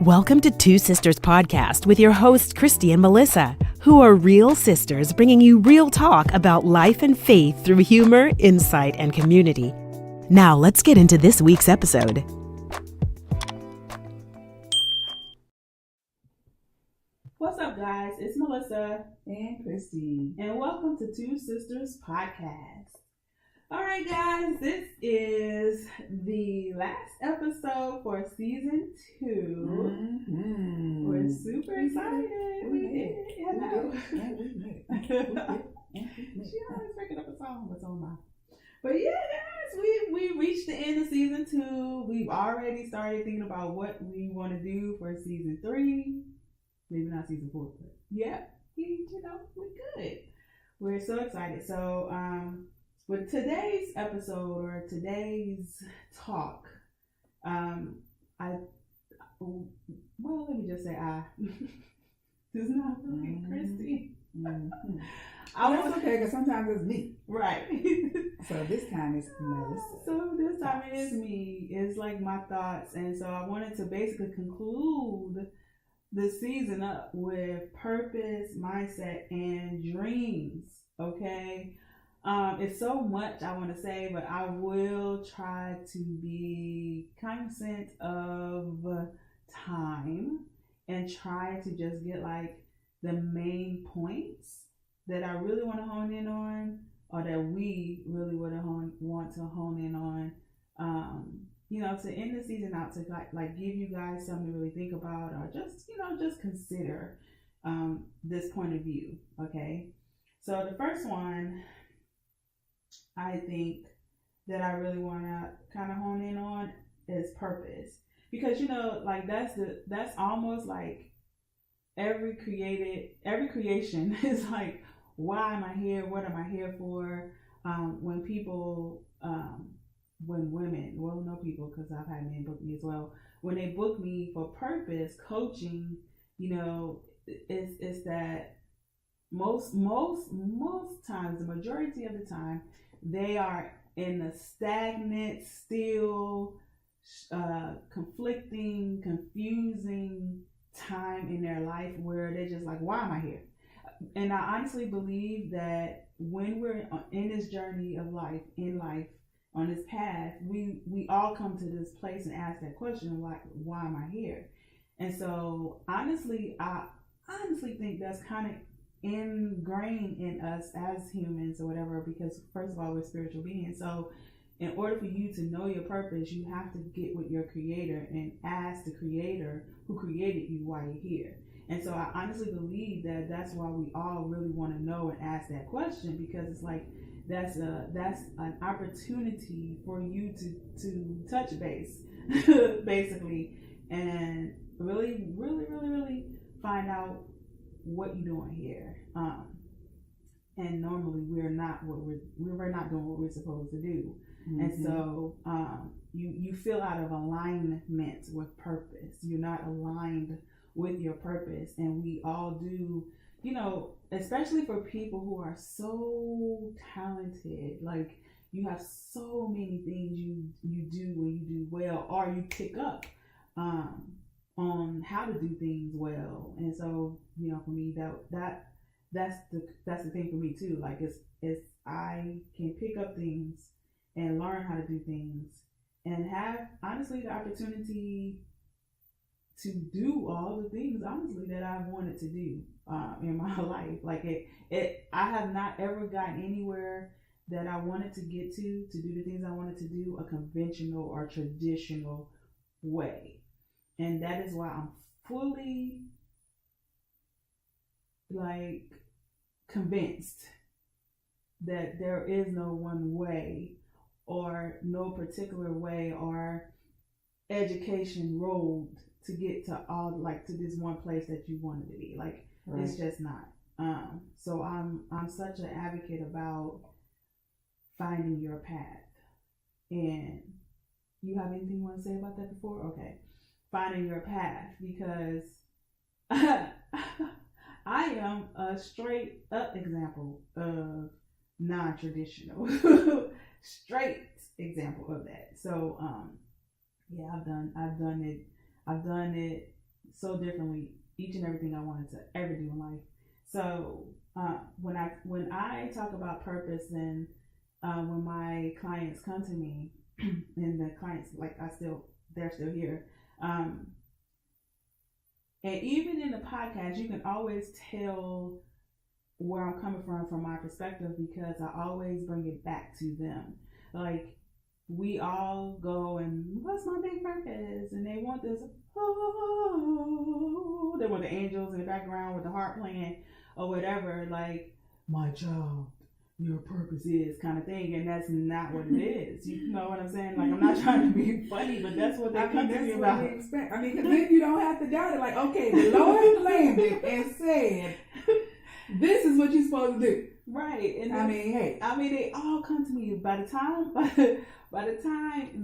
Welcome to Two Sisters Podcast with your hosts, Kristy and Melissa, who are real sisters bringing you real talk about life and faith through humor, insight, and community. Now, let's get into this week's episode. What's up, guys? It's Melissa and Kristy, and welcome to Two Sisters Podcast. All right, guys, this is the last episode for season 2. Mm-hmm. We're super excited. We did it. Hello. She always making up a song. What's on my? But yeah, guys, we reached the end of season 2. We've already started thinking about what we want to do for season 3. Maybe not season 4, but yeah, we good. We're so excited. So, with today's episode or today's talk, let me just say It's not really Kristy. Mm-hmm. That's okay, because sometimes it's me. Right. So this time it's Melissa. So this time it is me. It's like my thoughts. And so I wanted to basically conclude the season up with purpose, mindset, and dreams. Okay? It's so much I want to say, but I will try to be cognizant of time and try to just get like the main points that I really want to hone in on, or that we really want to hone in on. To end the season out, to like give you guys something to really think about, or just consider this point of view. Okay, so the first one I think that I really want to kind of hone in on is purpose, because that's almost like every creation is like, why am I here? What am I here for? When people, when women, well, no people, because I've had men book me as well. When they book me for purpose coaching, it's that most times, the majority of the time, they are in a stagnant, still, conflicting, confusing time in their life where they're just like, why am I here? And I honestly believe that when we're in this journey of life, on this path, we all come to this place and ask that question of like, why am I here? And so honestly, I think that's kind of ingrained in us as humans or whatever, because first of all, we're spiritual beings. So in order for you to know your purpose, you have to get with your creator and ask the creator who created you why you're here. And so I honestly believe that that's why we all really want to know and ask that question, because it's like that's an opportunity for you to touch base basically, and really find out what you're doing here. And normally we're not doing what we're supposed to do. Mm-hmm. And so you feel out of alignment with purpose. You're not aligned with your purpose. And we all do, especially for people who are so talented, like you have so many things you do and you do well, or you pick up on how to do things well. And so, for me, that's the thing for me too. Like it's I can pick up things and learn how to do things and have honestly the opportunity to do all the things honestly that I've wanted to do in my life. Like I have not ever gotten anywhere that I wanted to get to do the things I wanted to do a conventional or traditional way. And that is why I'm fully convinced that there is no one way or no particular way or education road to get to to this one place that you wanted to be. Right. It's just not. So I'm such an advocate about finding your path. And you have anything you want to say about that before? Okay. Finding your path, because I am a straight up example of non-traditional straight example of that. So Yeah, I've done it so differently, each and everything I wanted to ever do in life. So when I talk about purpose, and when my clients come to me, and the clients, like, they're still here, um, and even in the podcast, you can always tell where I'm coming from my perspective, because I always bring it back to them. Like, we all go and, what's my big purpose? And they want this, oh, they want the angels in the background with the harp playing or whatever. Like, my child, your purpose is, kind of thing. And that's not what it is. You know what I'm saying? Like, I'm not trying to be funny, but that's what they come to me about. Expect. I mean, because then you don't have to doubt it. Like, okay, the Lord landed and said, this is what you're supposed to do. Right. And I mean, hey. They all come to me by the time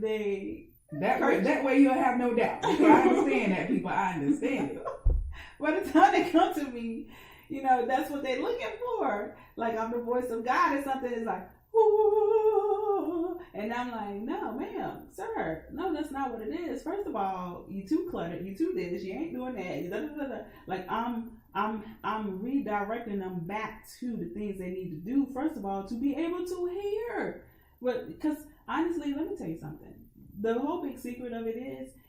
they, that way you'll have no doubt. Okay, I understand that, people. I understand it. By the time they come to me, that's what they're looking for. Like, I'm the voice of God or something. It's like, ooh. And I'm like, no, ma'am, sir, no, that's not what it is. First of all, you too cluttered, you too this, you ain't doing that. Like, I'm redirecting them back to the things they need to do. First of all, to be able to hear. But because honestly, let me tell you something. The whole big secret of it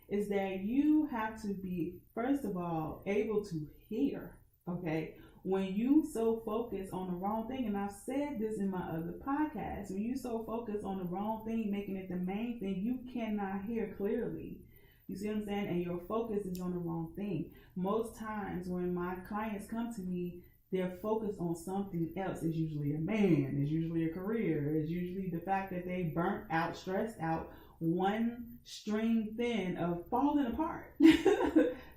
is that you have to be, first of all, able to hear. Okay. When you so focus on the wrong thing, and I've said this in my other podcast, when you so focus on the wrong thing, making it the main thing, you cannot hear clearly. You see what I'm saying? And your focus is on the wrong thing. Most times when my clients come to me, they're focused on something else. It's usually a man, it's usually a career, it's usually the fact that they burnt out, stressed out, one string thin of falling apart.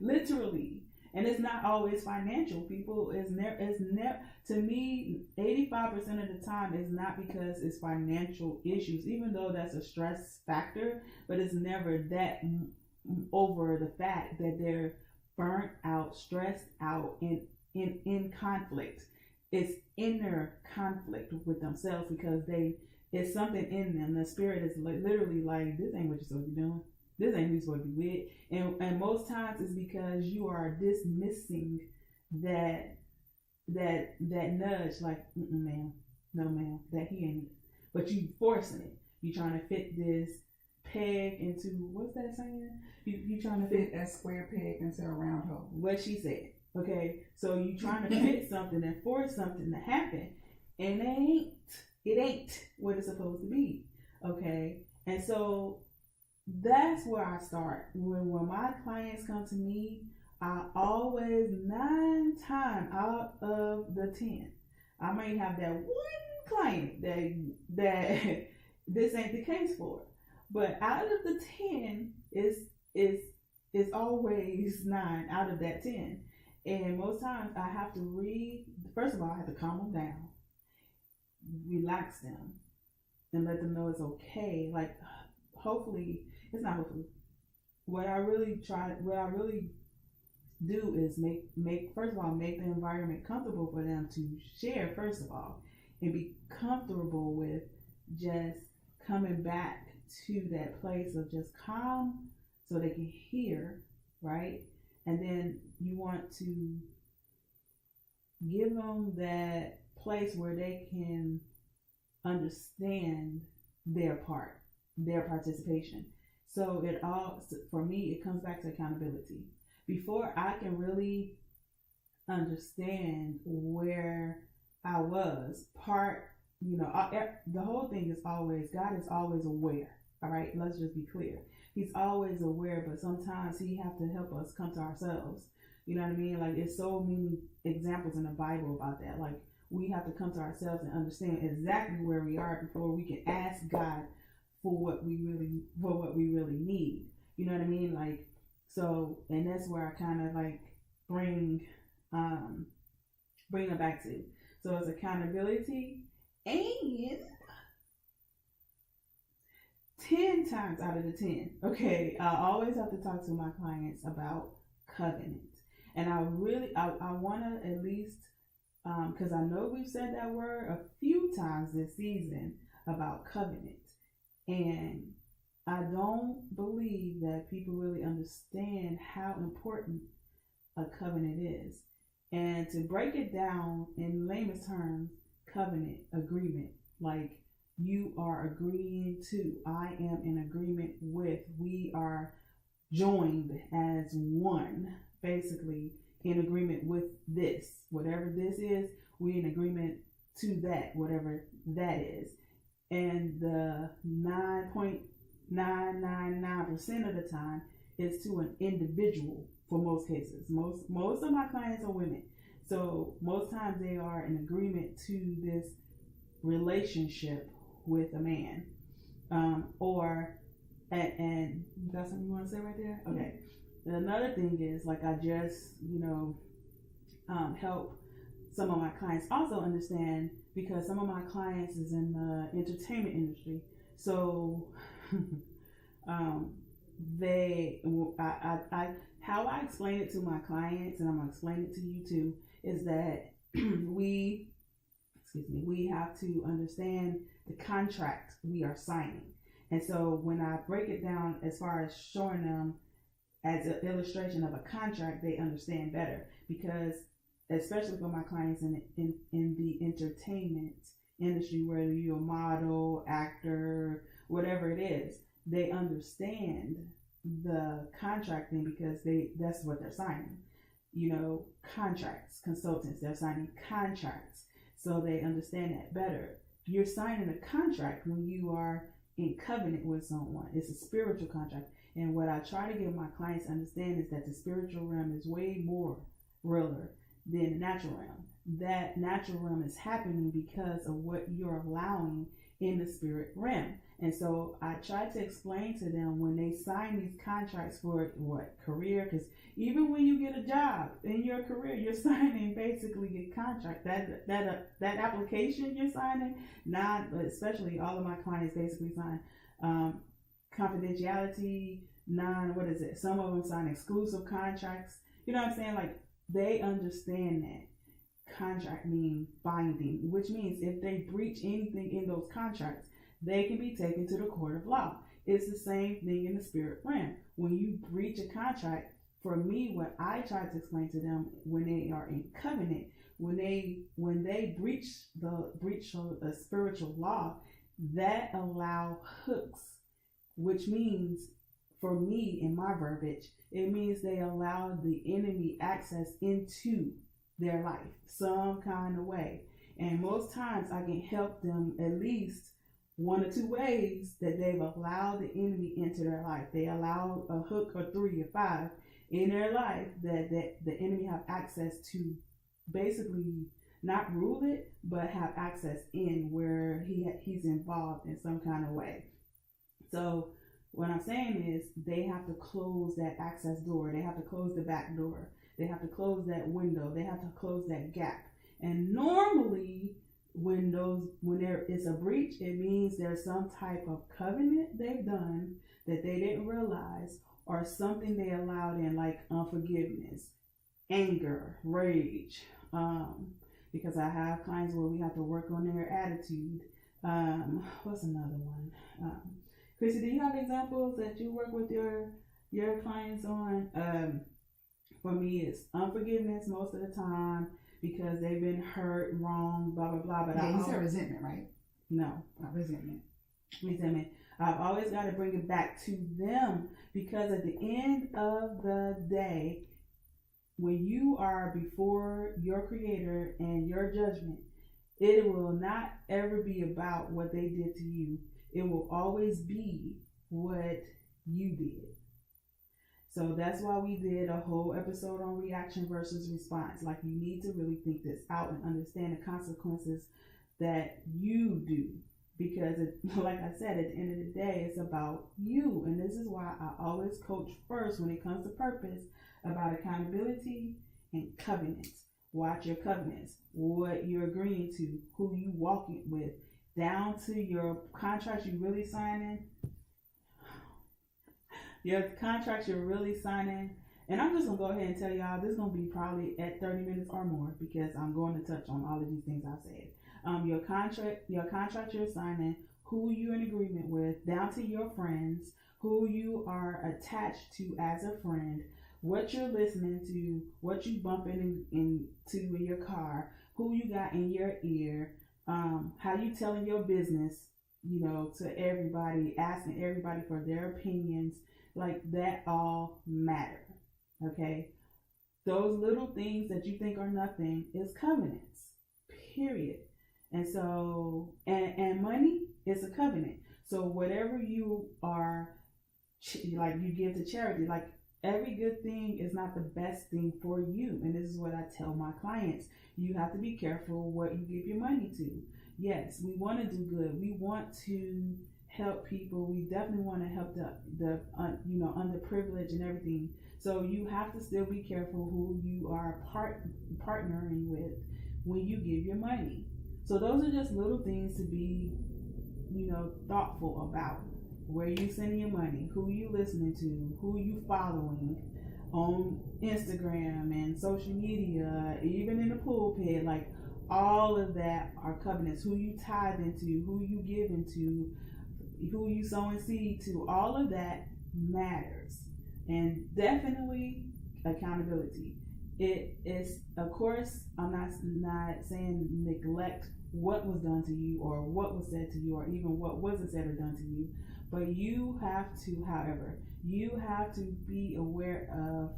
Literally. And it's not always financial. People, it's never, to me, 85% of the time is not because it's financial issues, even though that's a stress factor, but it's never that over the fact that they're burnt out, stressed out, in conflict. It's inner conflict with themselves, because it's something in them. The spirit is literally like, this ain't what you're supposed to be doing. This ain't who you're supposed to be with. And most times it's because you are dismissing that nudge, like, ma'am, no ma'am, that he ain't. But you forcing it. You trying to fit this peg into, what's that saying? You trying to fit a square peg into a round hole. What she said. Okay, so you trying to fit something and force something to happen, and it ain't what it's supposed to be. Okay, and so that's where I start. When my clients come to me, I always, 9 times out of the 10, I might have that one client that this ain't the case for, but out of the 10 is always 9 out of that 10. And most times I have to first of all, I have to calm them down, relax them, and let them know it's okay. Like, hopefully, it's not hopefully. What I really do is make first of all, make the environment comfortable for them to share, first of all, and be comfortable with just coming back to that place of just calm so they can hear, right? And then you want to give them that place where they can understand their part, their participation. So for me, it comes back to accountability. Before I can really understand where I was, the whole thing is always, God is always aware. All right, let's just be clear. He's always aware, but sometimes he have to help us come to ourselves. You know what I mean? Like, there's so many examples in the Bible about that. Like, we have to come to ourselves and understand exactly where we are before we can ask God for what we really need. You know what I mean? Like, so, and that's where I kind of like bring it back to. So it's accountability, and 10 times out of the 10, okay, I always have to talk to my clients about covenant. And I want to at least, because I know we've said that word a few times this season about covenant. And I don't believe that people really understand how important a covenant is. And to break it down in layman's terms, covenant, agreement, like you are agreeing to, I am in agreement with, we are joined as one, basically in agreement with this, whatever this is, we're in agreement to that, whatever that is. And the 9.999% of the time is to an individual for most cases. Most of my clients are women. So most times they are in agreement to this relationship with a man. And you got something you want to say right there? Okay. Another thing is, like, I just, help some of my clients also understand, because some of my clients is in the entertainment industry. So how I explain it to my clients, and I'm going to explain it to you too, is that we have to understand the contract we are signing. And so when I break it down as far as showing them as an illustration of a contract, they understand better, because especially for my clients in the entertainment industry, whether you're a model, actor, whatever it is, they understand the contract thing, because that's what they're signing. Contracts, consultants, they're signing contracts, so they understand that better. You're signing a contract when you are in covenant with someone. It's a spiritual contract. And what I try to get my clients to understand is that the spiritual realm is way more realer than the natural realm. That natural realm is happening because of what you're allowing in the spirit realm. And so I try to explain to them, when they sign these contracts for career, because even when you get a job in your career, you're signing basically a contract. That application you're signing, especially all of my clients basically sign confidentiality, some of them sign exclusive contracts. You know what I'm saying? Like, they understand that contract means binding, which means if they breach anything in those contracts, they can be taken to the court of law. It's the same thing in the spirit realm. When you breach a contract, for me, what I try to explain to them, when they are in covenant, when they breach a spiritual law, that allow hooks, which means, for me, in my verbiage, it means they allow the enemy access into their life some kind of way. And most times I can help them at least one or two ways that they've allowed the enemy into their life. They allow a hook or 3 or 5 in their life that the enemy have access to, basically not rule it, but have access in where he's involved in some kind of way. So what I'm saying is, they have to close that access door. They have to close the back door. They have to close that window. They have to close that gap. And normally, when there is a breach, it means there's some type of covenant they've done that they didn't realize, or something they allowed in, like unforgiveness, anger, rage. Because I have clients where we have to work on their attitude. What's another one? Kristy, do you have examples that you work with your clients on? For me, it's unforgiveness most of the time, because they've been hurt, wrong, blah, blah, blah. But you said resentment, right? No. Not resentment. Resentment. I've always got to bring it back to them, because at the end of the day, when you are before your creator and your judgment, it will not ever be about what they did to you. It will always be what you did. So that's why we did a whole episode on reaction versus response. Like, you need to really think this out and understand the consequences that you do. Because, like I said, at the end of the day, it's about you. And this is why I always coach first, when it comes to purpose, about accountability and covenants. Watch your covenants, what you're agreeing to, who you walking with, down to your contracts you really signing. Your contracts you're really signing. And I'm just going to go ahead and tell y'all, this is going to be probably at 30 minutes or more, because I'm going to touch on all of these things I said. Your contract you're signing, who you're in agreement with, down to your friends, who you are attached to as a friend, what you're listening to, what you bumping into in your car, who you got in your ear, how you telling your business, to everybody, asking everybody for their opinions, like that all matter. Okay? Those little things that you think are nothing is covenants, period. And so, and money is a covenant. So whatever you are, like you give to charity, like every good thing is not the best thing for you. And this is what I tell my clients. You have to be careful what you give your money to. Yes, we want to do good. We want to help people. We definitely want to help the underprivileged and everything. So you have to still be careful who you are partnering with when you give your money. So those are just little things to be, thoughtful about. Where you sending your money, who you listening to, who you following on Instagram and social media, even in the pulpit, like all of that are covenants. Who you tithe into, who you give into, who you sowing seed to, all of that matters. And definitely accountability. It is, of course, I'm not saying neglect what was done to you or what was said to you or even what wasn't said or done to you. But you have to, however, you have to be aware of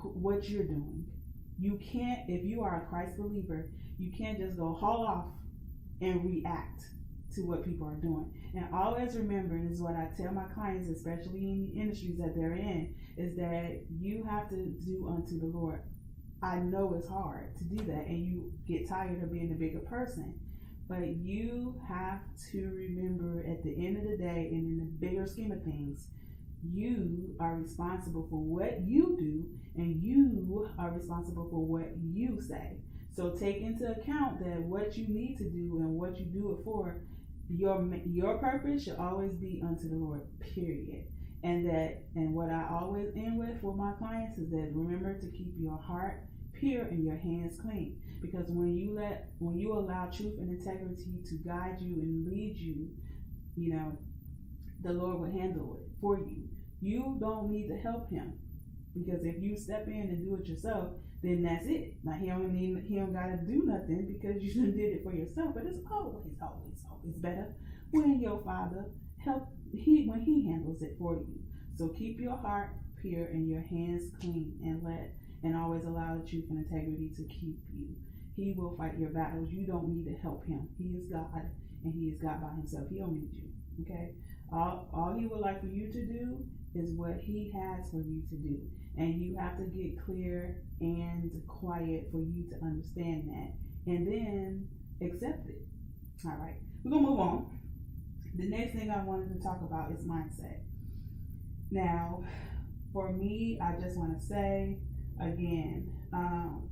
what you're doing. You can't, if you are a Christ believer, you can't just go haul off and react to what people are doing. And always remember, and this is what I tell my clients, especially in the industries that they're in, is that you have to do unto the Lord. I know it's hard to do that, and you get tired of being a bigger person. But you have to remember at the end of the day, and in the bigger scheme of things, you are responsible for what you do, and you are responsible for what you say. So take into account that what you need to do and what you do it for, your purpose should always be unto the Lord, period. And what I always end with for my clients is that remember to keep your heart pure and your hands clean. Because when you allow truth and integrity to guide you and lead you, the Lord will handle it for you. You don't need to help him, because if you step in and do it yourself, then that's it. Now he don't gotta do nothing because you done did it for yourself. But it's always better when your Father when he handles it for you. So keep your heart pure and your hands clean, and always allow the truth and integrity to keep you. He will fight your battles. You don't need to help him. He is God, and he is God by himself. He don't need you. Okay? All he would like for you to do is what he has for you to do. And you have to get clear and quiet for you to understand that. And then accept it. All right. We're going to move on. The next thing I wanted to talk about is mindset. Now, for me, I just want to say, again,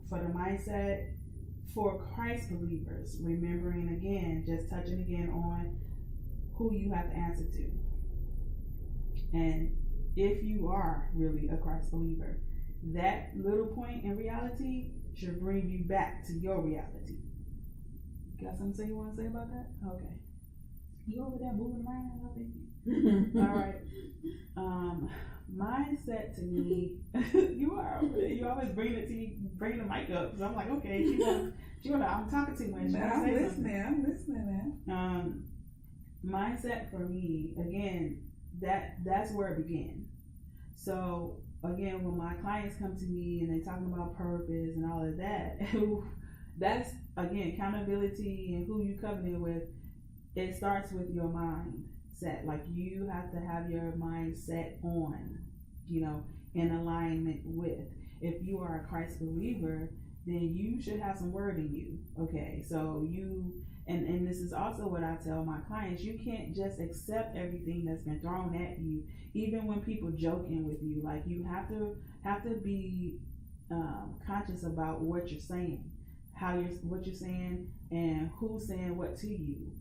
for the mindset, for Christ believers, remembering again, just touching again on who you have to answer to. And if you are really a Christ believer, that little point in reality should bring you back to your reality. Got something you want to say about that? Okay. You over there moving around? I think. All right. Mindset to me, you always bring the mic up. So I'm like, okay, I'm talking too much. I'm listening, man. Mindset for me, again, that's where it began. So again, when my clients come to me and they're talking about purpose and all of that, that's again accountability and who you covenant with. It starts with your mindset. Like you have to have your mind set on, in alignment with. If you are a Christ believer, then you should have some word in you. Okay, so and this is also what I tell my clients, you can't just accept everything that's been thrown at you, even when people joking with you. Like you have to be conscious about what you're saying, what you're saying, and who's saying what to you.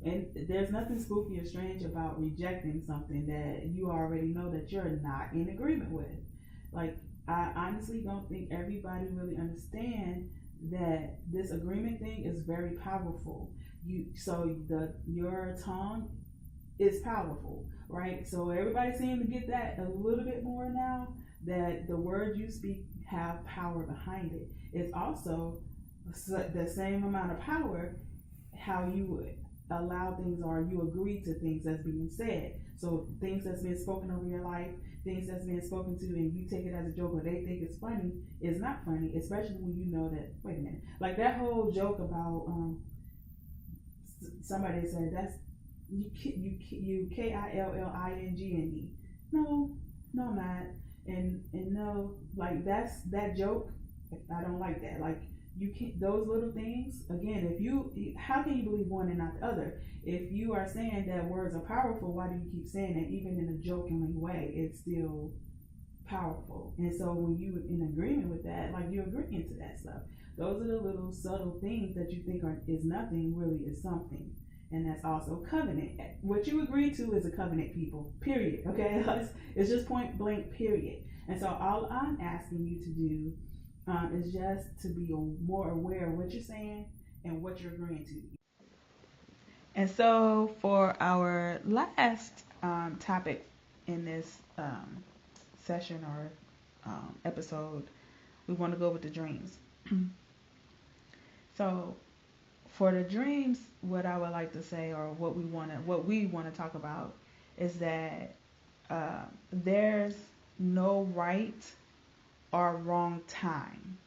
And there's nothing spooky or strange about rejecting something that you already know that you're not in agreement with. Like, I honestly don't think everybody really understands that this agreement thing is very powerful. Your tongue is powerful, right? So everybody seems to get that a little bit more now, that the words you speak have power behind it. It's also the same amount of power how you allow things or you agree to things that's being said. So things that's been spoken over your life, things that's been spoken to, and you take it as a joke or they think it's funny, is not funny, especially when you know that, wait a minute, like that whole joke about somebody said that's you KILLING. No, I'm not. And no, like that's that joke. I don't like that. Like you can't, those little things, again, how can you believe one and not the other? If you are saying that words are powerful, why do you keep saying that? Even in a jokingly way, it's still powerful. And so when you in agreement with that, like you're agreeing to that stuff. Those are the little subtle things that you think is nothing, really is something. And that's also covenant. What you agree to is a covenant, people, period. Okay, it's just point blank, period. And so all I'm asking you to do is just to be more aware of what you're saying and what you're agreeing to. And so for our last topic in this session or episode, we want to go with the dreams. So for the dreams, what I would like to say, or what we want to talk about, is that there's no right or wrong time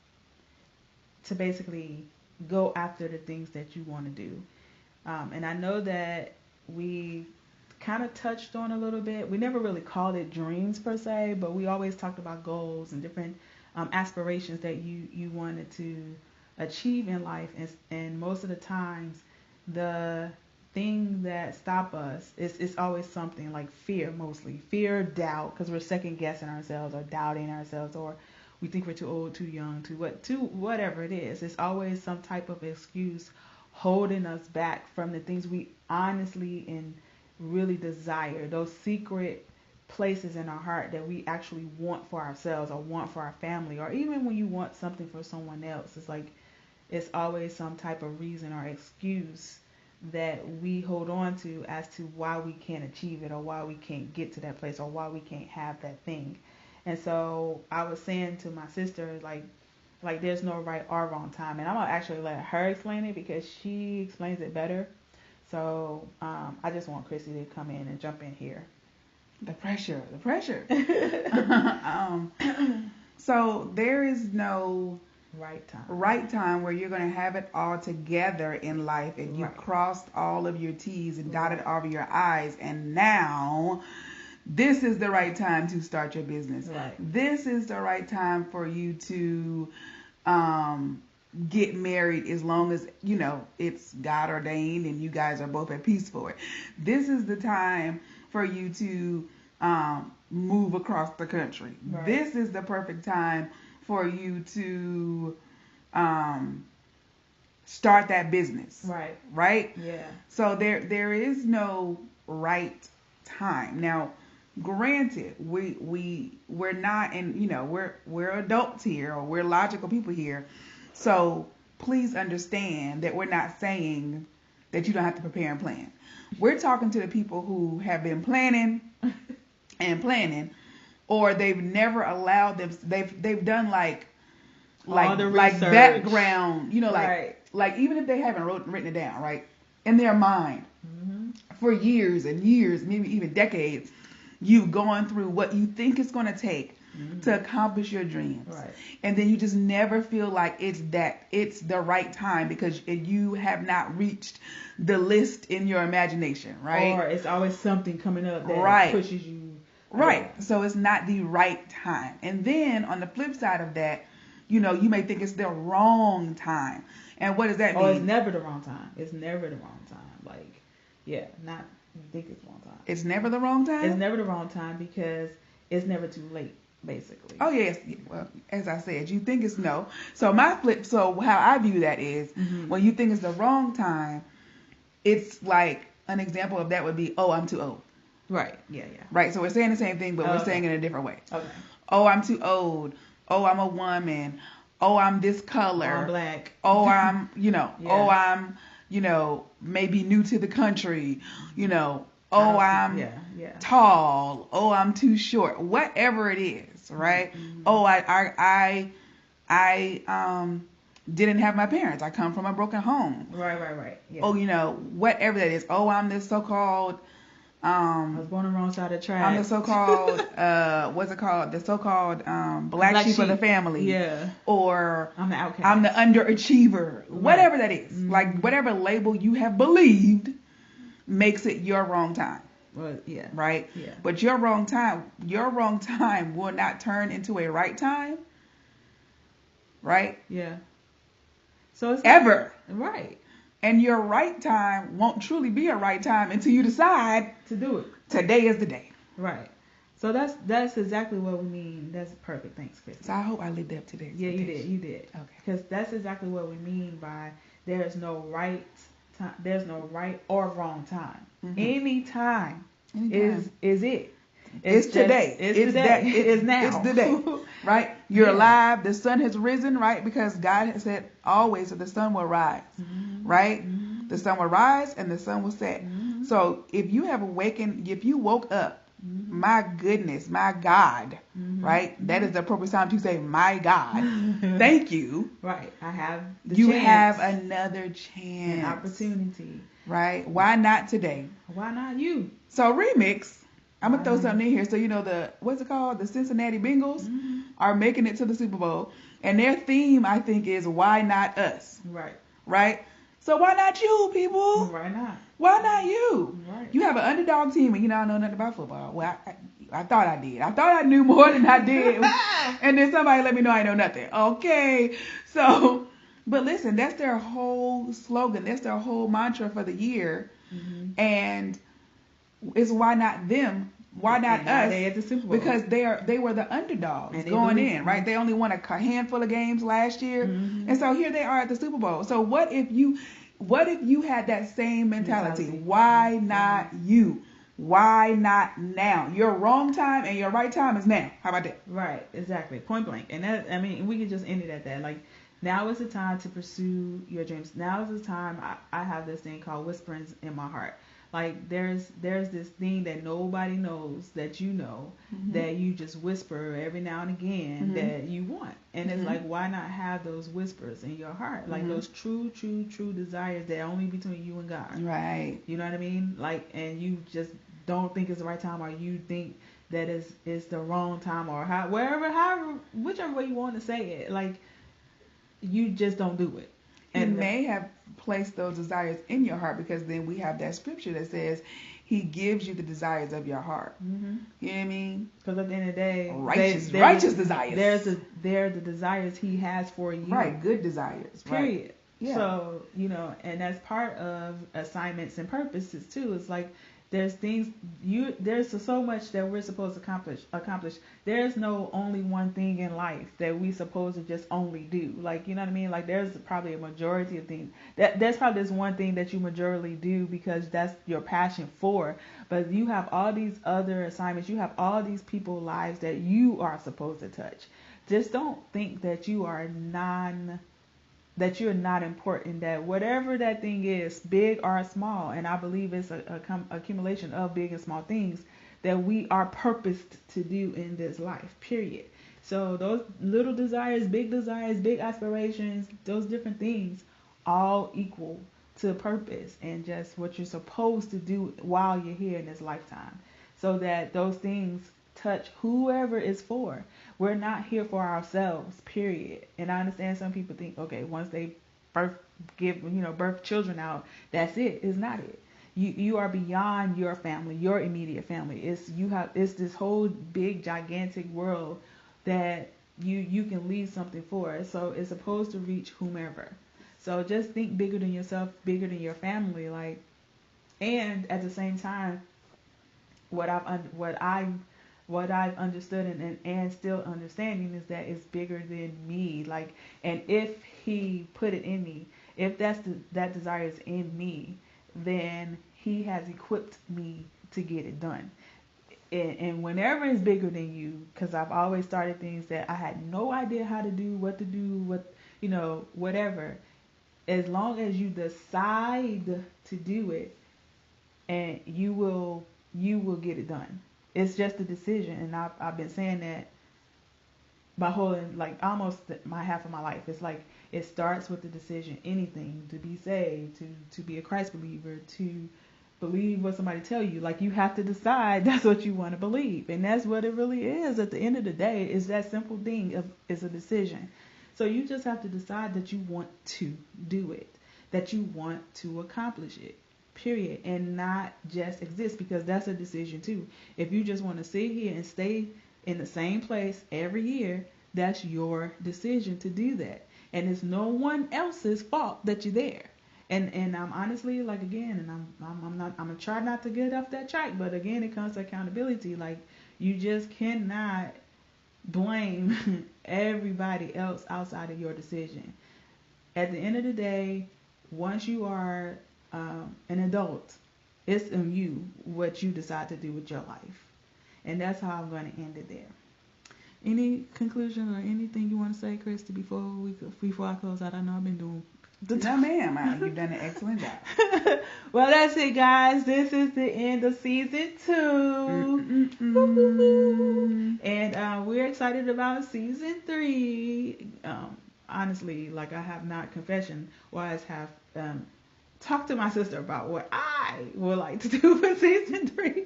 to basically go after the things that you want to do. And I know that we kind of touched on a little bit. We never really called it dreams per se, but we always talked about goals and different aspirations that you wanted to achieve in life. And most of the times, the thing that stop us is always something like fear, mostly fear, doubt, because we're second guessing ourselves or doubting ourselves, or we think we're too old, too young, whatever it is. It's always some type of excuse holding us back from the things we honestly and really desire, those secret places in our heart that we actually want for ourselves or want for our family, or even when you want something for someone else. It's like it's always some type of reason or excuse that we hold on to as to why we can't achieve it, or why we can't get to that place, or why we can't have that thing. And so I was saying to my sister, like there's no right or wrong time. And I'm going to actually let her explain it because she explains it better. So I just want Kristy to come in and jump in here. The pressure. So there is no right time where you're going to have it all together in life and you crossed all of your T's and dotted all of your I's, and now this is the right time to start your business. Right. This is the right time for you to get married, as long as, you know, it's God ordained and you guys are both at peace for it. This is the time for you to move across the country. Right. This is the perfect time for you to start that business. Right? Yeah. So there is no right time. Now, granted, we're not in, you know, we're adults here, or we're logical people here. So please understand that we're not saying that you don't have to prepare and plan. We're talking to the people who have been planning and planning, or they've never allowed them. They've done like background, you know, like even if they haven't written it down, right, in their mind, for years and years, maybe even decades, you've gone through what you think it's going to take to accomplish your dreams. Right. And then you just never feel like it's the right time because you have not reached the list in your imagination, right? Or it's always something coming up that pushes you. Right. So it's not the right time. And then on the flip side of that, you know, you may think it's the wrong time. And what does that mean? Oh, it's never the wrong time. It's never the wrong time. Like, yeah, not you think it's the wrong time. It's never the wrong time? It's never the wrong time because it's never too late, basically. Oh, yes. Well, as I said, you think it's no. So how I view that is when you think it's the wrong time, it's like an example of that would be, oh, I'm too old. Right. Yeah. Right. So we're saying the same thing, but we're saying it in a different way. Okay. Oh, I'm too old. Oh, I'm a woman. Oh, I'm this color. Oh, I'm black. Oh, I'm, you know, maybe new to the country, oh, I'm tall, oh, I'm too short, whatever it is, right? Oh, I didn't have my parents. I come from a broken home. Right. Yeah. Oh, whatever that is. Oh, I'm this so-called I was born on the wrong side of the track. I'm the so-called what's it called? The so-called black sheep of the family. Yeah. Or I'm the outcast. I'm the underachiever. Right. Whatever that is. Like whatever label you have believed makes it your wrong time. Well, yeah. Right? Yeah. But your wrong time will not turn into a right time. Right? Yeah. So it's ever. Right. And your right time won't truly be a right time until you decide to do it. Today is the day. Right. So that's exactly what we mean. That's perfect. Thanks, Kristy. So I hope I lived up to that. Yeah, you did. Okay. Because that's exactly what we mean by there's no right time. There's no right or wrong time. Any time is it. It's today. It's today. It's now. It's the day. Right? You're alive. The sun has risen, right? Because God has said always that the sun will rise. Right? The sun will rise and the sun will set. So if you have awakened, if you woke up, my goodness, my God, right? That is the appropriate time to say, my God, thank you. Right. I have you have another chance. An opportunity. Right? Why not today? Why not you? So remix. I'm going to throw something in here. So, what's it called? The Cincinnati Bengals are making it to the Super Bowl. And their theme, I think, is why not us? Right. Right? So why not you, people? Why not? Why not you? Right. You have an underdog team and I don't know nothing about football. Well, I thought I did. I thought I knew more than I did. And then somebody let me know I know nothing. Okay. So, but listen, that's their whole slogan. That's their whole mantra for the year. And it's why not them? Why not us? They at the Super Bowl. Because they were the underdogs going in, right? They only won a handful of games last year, and so here they are at the Super Bowl. So what if you had that same mentality? Why not you? Why not now? Your wrong time and your right time is now. How about that? Right, exactly, point blank. And that, I mean, we could just end it at that. Like, now is the time to pursue your dreams. Now is the time. I have this thing called whisperings in my heart. Like there's this thing that nobody knows that that you just whisper every now and again that you want. And it's like, why not have those whispers in your heart? Like those true desires that are only between you and God. Right. You know what I mean? Like, and you just don't think it's the right time, or you think that it's the wrong time, or whichever way you want to say it. Like, you just don't do it. And may have placed those desires in your heart, because then we have that scripture that says He gives you the desires of your heart. You know what I mean? Because at the end of the day, righteous desires. They're the desires He has for you. Right, good desires. Period. Right. Yeah. So, and that's part of assignments and purposes too. It's like there's so much that we're supposed to accomplish. There's no only one thing in life that we supposed to just only do. Like, you know what I mean? Like, there's probably a majority of things. There's probably this one thing that you majorly do because that's your passion for. But you have all these other assignments. You have all these people's lives that you are supposed to touch. Just don't think that you're not important, that whatever that thing is, big or small, and I believe it's a accumulation of big and small things that we are purposed to do in this life, period. So those little desires, big aspirations, those different things all equal to purpose and just what you're supposed to do while you're here in this lifetime, so that those things touch whoever it's for. We're not here for ourselves, period. And I understand some people think, okay, once they birth children out, that's it. It's not it. You are beyond your family, your immediate family. It's this whole big gigantic world that you can leave something for. So it's supposed to reach whomever. So just think bigger than yourself, bigger than your family, like. And at the same time, what I've understood and still understanding is that it's bigger than me. Like, and if He put it in me, if that desire is in me, then He has equipped me to get it done. And whenever it's bigger than you, because I've always started things that I had no idea how to do, what to do, whatever. as long as you decide to do it, and you will get it done. It's just a decision, and I've been saying that my whole, like, almost my half of my life. It's like it starts with the decision. Anything, to be saved, to be a Christ believer, to believe what somebody tell you. Like, you have to decide that's what you want to believe, and that's what it really is. At the end of the day, is that simple thing is a decision. So you just have to decide that you want to do it, that you want to accomplish it, period, and not just exist, because that's a decision too. If you just want to sit here and stay in the same place every year, that's your decision to do that, and it's no one else's fault that you're there. And I'm honestly, like, again, and I'm gonna try not to get off that track, but again, it comes to accountability. Like, you just cannot blame everybody else outside of your decision. At the end of the day, once you are an adult, it's on you what you decide to do with your life, and that's how I'm going to end it there. Any conclusion or anything you want to say, Kristy, before I close out? I know I've been doing. No, ma'am. You've done an excellent job. Well, that's it, guys. This is the end of season 2. And we're excited about season 3. Honestly, like, I have not, confession-wise, have talked to my sister about what I would like to do for season 3.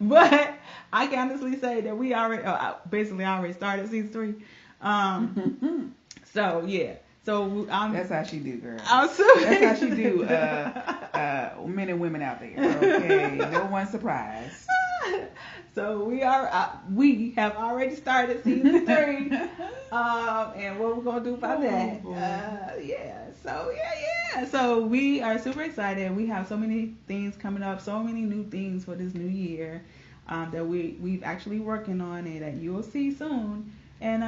But I can honestly say that we already, already started season 3. So, yeah. So that's how she do, girl. That's how she do. Men and women out there. Okay, no one's surprised. So we have already started season 3, and what we're gonna do about that? So we are super excited. We have so many things coming up, so many new things for this new year that we've actually working on, and that you will see soon. And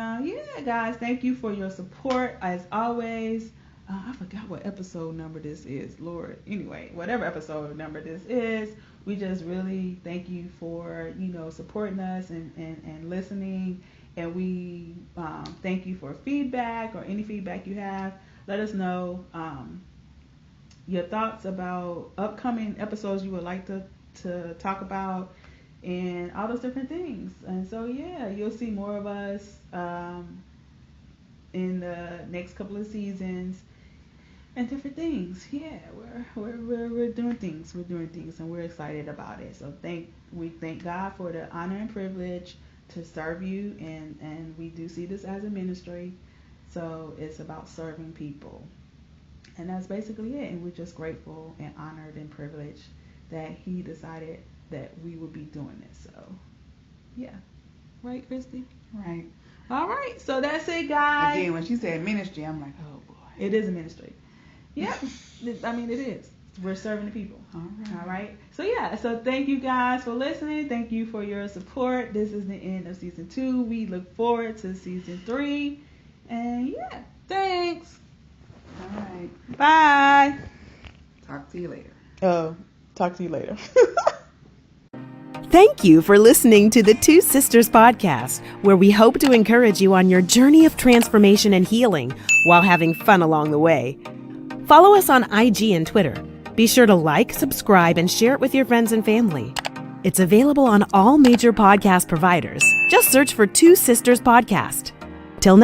guys, thank you for your support as always. I forgot what episode number this is, Lord. Anyway, whatever episode number this is, we just really thank you for, supporting us and listening. And we thank you for feedback, or any feedback you have. Let us know your thoughts about upcoming episodes you would like to talk about, and all those different things. And so, you'll see more of us in the next couple of seasons and different things. We're doing things. We're doing things, and we're excited about it. So we thank God for the honor and privilege to serve you, and we do see this as a ministry. So it's about serving people, and that's basically it. And we're just grateful and honored and privileged that He decided that we would be doing this. So, right, Kristy? Right. All right. So that's it, guys. Again, when she said ministry, I'm like, oh boy. It is a ministry. Yeah. I mean, it is. We're serving the people. All right. So So thank you guys for listening. Thank you for your support. This is the end of season 2. We look forward to season 3. And thanks. All right. Bye. Talk to you later. Talk to you later. Thank you for listening to the Two Sisters Podcast, where we hope to encourage you on your journey of transformation and healing while having fun along the way. Follow us on IG and Twitter. Be sure to like, subscribe, and share it with your friends and family. It's available on all major podcast providers. Just search for Two Sisters Podcast. Till next time.